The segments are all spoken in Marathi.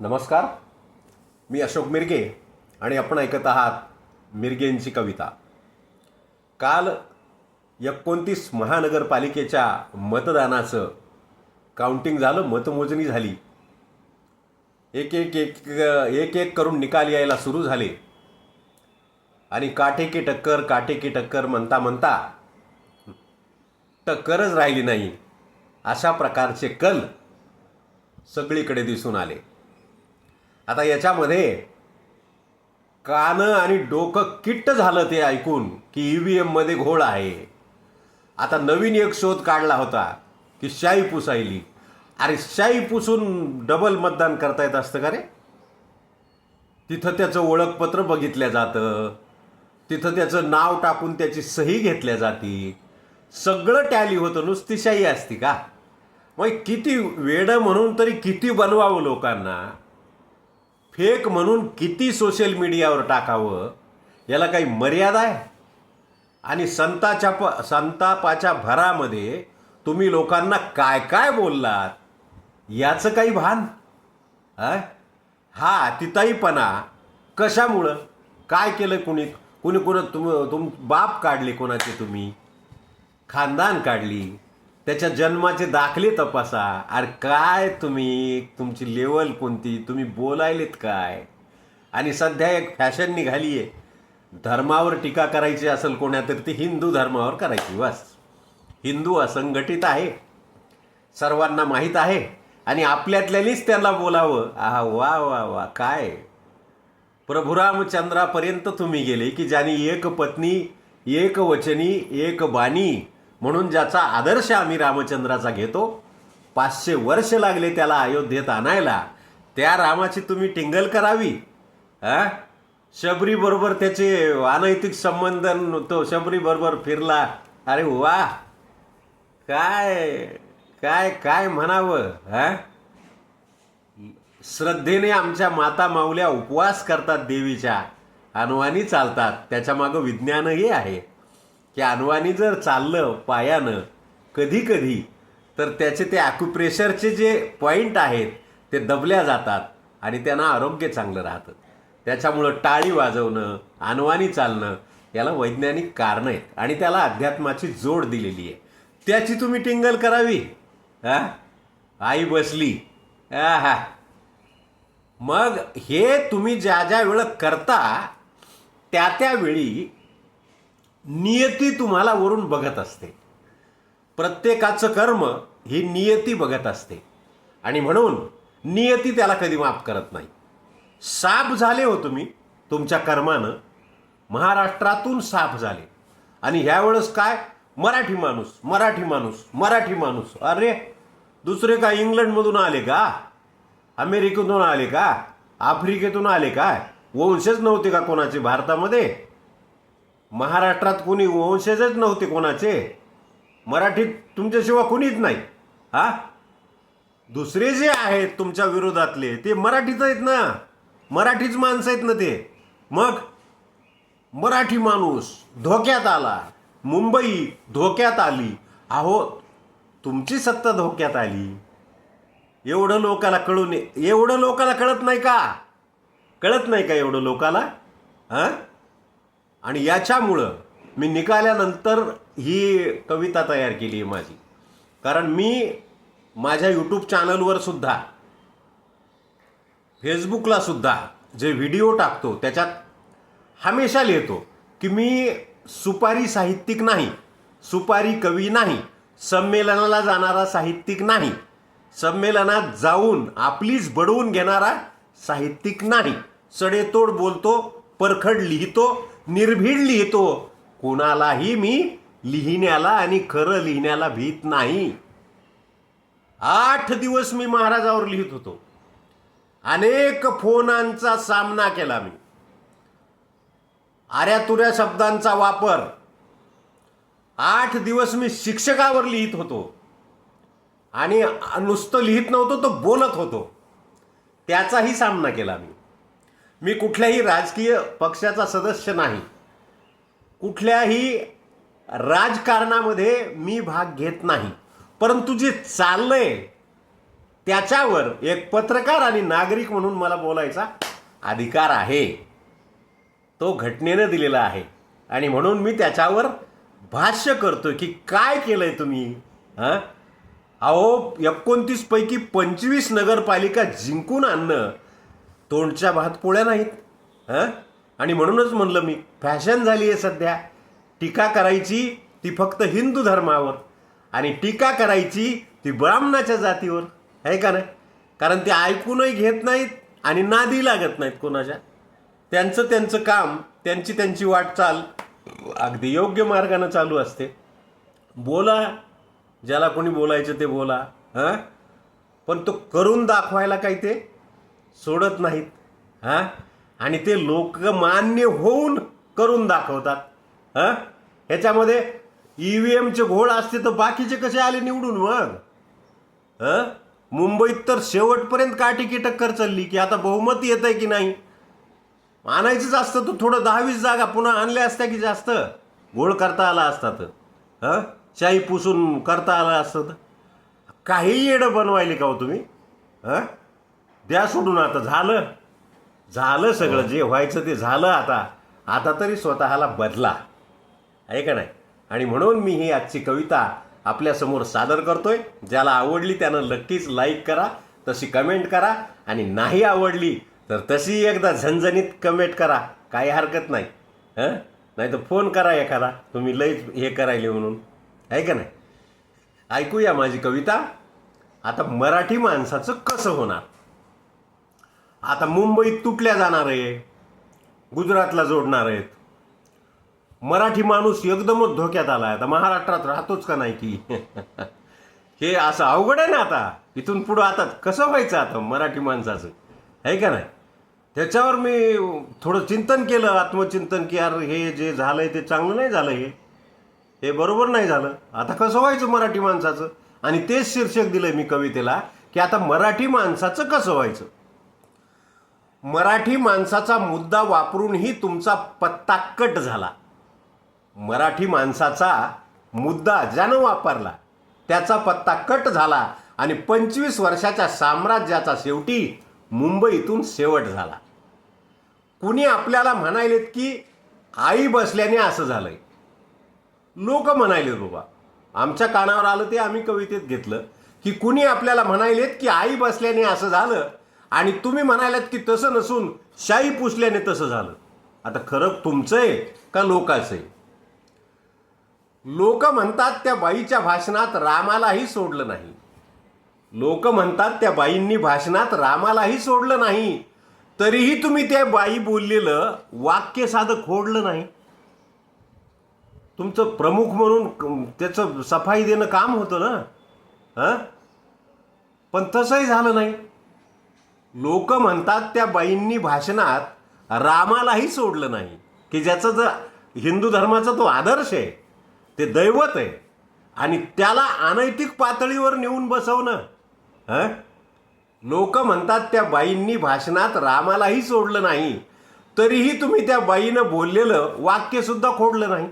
नमस्कार. मी अशोक मिरगे आणि आपण ऐकत आहात मिरगेंची कविता. काल 29 महानगरपालिकेच्या मतदानाचं काउंटिंग झालं, मतमोजणी झाली. एक एक एक एक एक करून निकाल यायला सुरू झाले आणि काटे की टक्कर म्हणता म्हणता टक्करच राहिली नाही, अशा प्रकारचे कल सगळीकडे दिसून आले. आता याच्यामध्ये कानं आणि डोकं किट्ट झालं ते ऐकून की EVM मध्ये घोळ आहे. आता नवीन एक शोध काढला होता की शाई पुसायली. अरे शाई पुसून डबल मतदान करता येत असतं का रे? तिथं त्याचं ओळखपत्र बघितलं जातं, तिथं त्याचं नाव टाकून त्याची सही घेतल्या जाती, सगळं टॅली होतं. नुसती शाई असती का? मग किती वेडं म्हणून तरी किती बनवावं लोकांना, फेक म्हणून किती सोशल मीडियावर टाकावं, याला काही मर्यादा आहे? आणि संतापाच्या भरामध्ये तुम्ही लोकांना काय काय बोललात याचं काही भान? हा तिताईपणा कशामुळं? काय केलं? कुणी बाप काढले कोणाचे? तुम्ही खानदान काढली, त्याच्या जन्माचे दाखले तपासा. अरे काय तुमची लेवल कोणती? तुम्ही बोलायलेत काय? आणि सध्या एक फॅशन निघाली आहे, धर्मावर टीका करायची असेल कोणा तर ती हिंदू धर्मावर करायची. बस, हिंदू असंघटित आहे, सर्वांना माहीत आहे, आणि आपल्यातल्यानीच त्यांना बोलावं. आहा, वा वा वा, काय प्रभू रामचंद्रापर्यंत तुम्ही गेले की ज्यांनी एक पत्नी, एक वचनी, एक बाणी म्हणून ज्याचा आदर्श आम्ही रामचंद्राचा घेतो. 500 वर्ष लागले त्याला अयोध्येत आणायला. त्या रामाची तुम्ही टिंगल करावी? शबरी बरोबर त्याचे अनैतिक संबंध, तो शबरी बरोबर फिरला. अरे वा, काय काय काय म्हणावं? श्रद्धेने आमच्या माता माऊल्या उपवास करतात देवीच्या, अनवाणी चालतात. त्याच्या मागं विज्ञानही आहे की अनवाणी जर चाललं पायानं कधी कधी तर त्याचे ते ॲक्युप्रेशरचे जे पॉईंट आहेत ते दबल्या जातात आणि त्यांना आरोग्य चांगलं राहतं. त्याच्यामुळं टाळी वाजवणं, अनवाणी चालणं, याला वैज्ञानिक कारणं आहेत आणि त्याला अध्यात्माची जोड दिलेली आहे. त्याची तुम्ही टिंगल करावी? आई बसली. मग हे तुम्ही ज्या ज्या वेळेला करता त्या वेळी नियती तुम्हाला वरून बघत असते. प्रत्येकाचं कर्म ही नियती बघत असते आणि म्हणून नियती त्याला कधी माफ करत नाही. साफ झाले हो तुम्ही तुमच्या कर्मानं, महाराष्ट्रातून साफ झाले. आणि ह्यावेळेस काय, मराठी माणूस मराठी माणूस मराठी माणूस. अरे दुसरे काय इंग्लंडमधून आले का? अमेरिकेतून आले का? आफ्रिकेतून आले का? वंशज नव्हते का कोणाचे भारतामध्ये? महाराष्ट्रात कोणी वंशजच नव्हते कोणाचे? मराठीत तुमच्याशिवाय कोणीच नाही. दुसरे जे आहेत तुमच्या विरोधातले ते मराठीच आहेत ना, मराठीच माणसं आहेत ना ते. मग मराठी माणूस धोक्यात आला, मुंबई धोक्यात आली. अहो, तुमची सत्ता धोक्यात आली. एवढं लोकाला कळत नाही का? कळत नाही का एवढं लोकाला? आणि याच्यामुळं मी निघाल्यानंतर ही कविता तयार केली आहे माझी. कारण मी माझ्या यूट्यूब चॅनलवर सुद्धा, फेसबुकला सुद्धा जे व्हिडिओ टाकतो त्याच्यात हमेशा लिहितो की मी सुपारी साहित्यिक नाही, सुपारी कवी नाही, संमेलनाला जाणारा साहित्यिक नाही, संमेलनात जाऊन आपलीच बडवून घेणारा साहित्यिक नाही. सडेतोड बोलतो, परखड लिहितो, निर्भीड लिहितो. कोणालाही मी लिहिण्याला आणि खरं लिहिण्याला भीत नाही. 8 दिवस मी महाराजावर लिहित होतो. अनेक फोनांचा सामना केला मी. आऱ्यातुऱ्या शब्दांचा वापर. 8 दिवस मी शिक्षकावर लिहित होतो आणि नुसतं लिहित नव्हतो, तो बोलत होतो. त्याचाही सामना केला मी. मी कुठल्याही राजकीय पक्षाचा सदस्य नाही, कुठल्याही राजकारणामध्ये मी भाग घेत नाही. परंतु जे चाललंय त्याच्यावर एक पत्रकार आणि नागरिक म्हणून मला बोलायचा अधिकार आहे. तो घटनेनं दिलेला आहे आणि म्हणून मी त्याच्यावर भाष्य करतोय की काय केलंय तुम्ही. हां, अहो 29 पैकी 25 नगरपालिका जिंकून आणणं तोंडच्या भात पोळ्या नाहीत. हां, आणि म्हणूनच म्हणलं मी, फॅशन झाली आहे सध्या टीका करायची ती फक्त हिंदू धर्मावर आणि टीका करायची ती ब्राह्मणाच्या जातीवर, आहे का नाही. कारण ते ऐकूनही घेत नाहीत आणि नादी लागत नाहीत कोणाच्या. त्यांचं त्यांचं काम, त्यांची त्यांची वाटचाल अगदी योग्य मार्गानं चालू असते. बोला, ज्याला कोणी बोलायचं ते बोला. हां, पण तो करून दाखवायला काही ते सोडत नाहीत. हां, आणि ते लोकमान्य होऊन करून दाखवतात. हां, ह्याच्यामध्ये EVMचे घोळ असते तर बाकीचे कसे आले निवडून मग. हां, मुंबईत तर शेवटपर्यंत काठी टक्कर चालली की आता बहुमत येत आहे की नाही. आणायचंच असतं तर थोडं 10-20 जागा पुन्हा आणल्या असत्या की जास्त घोळ करता आला असता तर. हां, शाही पुसून करता आला असतं तर. काही येडं बनवायले का हो तुम्ही. हां, द्या सोडून. आता झालं सगळं, जे व्हायचं ते झालं. आता तरी स्वतःला बदला, आहे का नाही. आणि म्हणून मी ही आजची कविता आपल्यासमोर सादर करतोय. ज्याला आवडली त्यानं नक्कीच लाईक करा, तशी कमेंट करा, आणि नाही आवडली तर तशी एकदा झणझणीत कमेंट करा, काही हरकत नाही. हां, नाही तर फोन करा एखादा, तुम्ही लईच हे करायले म्हणून, आहे का नाही. ऐकूया माझी कविता. आता मराठी माणसाचं कसं होणार. आता मुंबईत तुटल्या जाणार आहे, गुजरातला जोडणार आहेत. मराठी माणूस एकदमच धोक्यात आला आहे. आता महाराष्ट्रात राहतोच का नाही की. हे असं अवघड आहे ना. आता इथून पुढं आता कसं व्हायचं आता मराठी माणसाचं, आहे का नाही. त्याच्यावर मी थोडं चिंतन केलं, आत्मचिंतन, की यार हे जे झालंय ते चांगलं नाही झालं, हे बरोबर नाही झालं. आता कसं व्हायचं मराठी माणसाचं. आणि तेच शीर्षक दिलंय मी कवितेला, की आता मराठी माणसाचं कसं व्हायचं. मराठी माणसाचा मुद्दा वापरूनही तुमचा पत्ता कट झाला. मराठी माणसाचा मुद्दा ज्यानं वापरला त्याचा पत्ता कट झाला आणि 25 वर्षाच्या साम्राज्याचा शेवटी मुंबईतून शेवट झाला. कुणी आपल्याला म्हणायलेत की आई बसल्याने असं झालंय. लोक म्हणायले बाबा, आमच्या कानावर आलं ते आम्ही कवितेत घेतलं, की कुणी आपल्याला म्हणायलेत की आई बसल्याने असं झालं आणि तुम्ही म्हणायलात की तसं नसून शाई पुसल्याने तसं झालं. आता खरं तुमचं आहे का लोकांचं आहे. लोक म्हणतात त्या बाईच्या भाषणात रामालाही सोडलं नाही. लोक म्हणतात त्या बाईंनी भाषणात रामालाही सोडलं नाही, तरीही तुम्ही त्या बाई बोललेलं वाक्य साधं खोडलं नाही. तुमचं प्रमुख म्हणून त्याचं सफाई देणं काम होतं ना. हां, पण तसंही झालं नाही. लोक म्हणतात त्या बाईंनी भाषणात रामालाही सोडलं नाही, की ज्याचं जर हिंदू धर्माचा तो आदर्श आहे, ते दैवत आहे, आणि त्याला अनैतिक पातळीवर नेऊन बसवणं. हां, लोक म्हणतात त्या बाईंनी भाषणात रामालाही सोडलं नाही, तरीही तुम्ही त्या बाईनं बोललेलं वाक्यसुद्धा खोडलं नाही.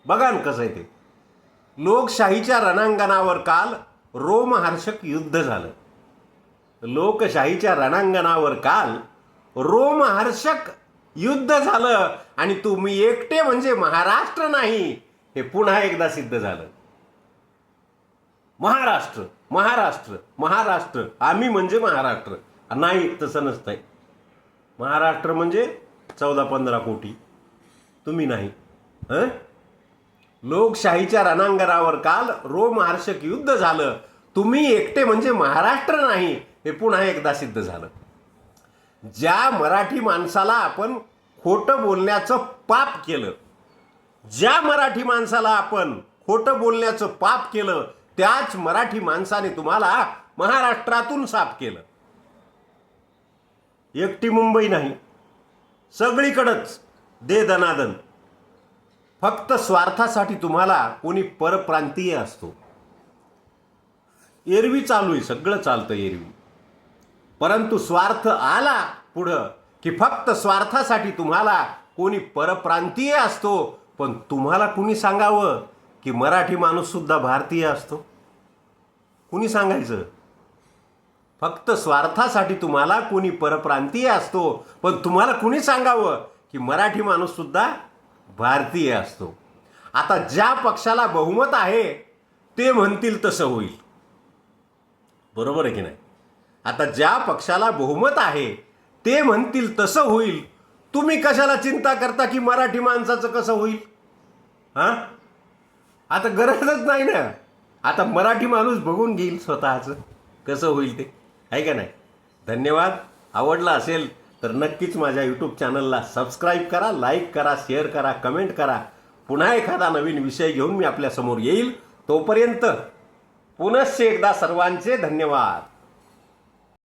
बघा ना कसं आहे ते. लोकशाहीच्या रणांगणावर काल रोमहर्षक युद्ध झालं. लोकशाहीच्या रणांगणावर काल रोमहर्षक युद्ध झालं आणि तुम्ही एकटे म्हणजे महाराष्ट्र नाही, हे पुन्हा एकदा सिद्ध झालं. महाराष्ट्र महाराष्ट्र महाराष्ट्र, आम्ही म्हणजे महाराष्ट्र. नाही, तसं नसतंय. महाराष्ट्र म्हणजे 14-15 कोटी, तुम्ही नाही. हं, लोकशाहीच्या रणांगणावर काल रोमहर्षक युद्ध झालं, तुम्ही एकटे म्हणजे महाराष्ट्र नाही, हे पुन्हा एकदा सिद्ध झालं. ज्या मराठी माणसाला आपण खोटं बोलण्याचं पाप केलं, ज्या मराठी माणसाला आपण खोटं बोलण्याचं पाप केलं, त्याच मराठी माणसाने तुम्हाला महाराष्ट्रातून साफ केलं. एकटी मुंबई नाही, सगळीकडंच दे दनादन. फक्त स्वार्थासाठी तुम्हाला कोणी परप्रांतीय असतो. एरवी चालू आहे, सगळं चालतं एरवी, परंतु स्वार्थ आला पुढं की फक्त स्वार्थासाठी तुम्हाला कोणी परप्रांतीय असतो. पण तुम्हाला कुणी सांगावं की मराठी माणूस सुद्धा भारतीय असतो? कुणी सांगायचं? फक्त स्वार्थासाठी तुम्हाला कोणी परप्रांतीय असतो, पण तुम्हाला कुणी सांगावं की मराठी माणूस सुद्धा भारतीय असतो. आता ज्या पक्षाला बहुमत आहे ते म्हणतील तसं होईल. बरोबर आहे की नाही? आता ज्या पक्षाला बहुमत आहे ते म्हणतील तसं होईल. तुम्ही कशाला चिंता करता की मराठी माणसाचं कसं होईल? हां, आता गरजच नाही ना. आता मराठी माणूस बघून घेईल स्वतःचं कसं होईल ते, आहे का नाही? धन्यवाद. आवडला असेल तर नक्कीच माझ्या यूट्यूब चॅनलला सबस्क्राईब करा, लाईक करा, शेअर करा, कमेंट करा. पुन्हा एखादा नवीन विषय घेऊन मी आपल्यासमोर येईल. तोपर्यंत पुनश्च एकदा सर्वांचे धन्यवाद.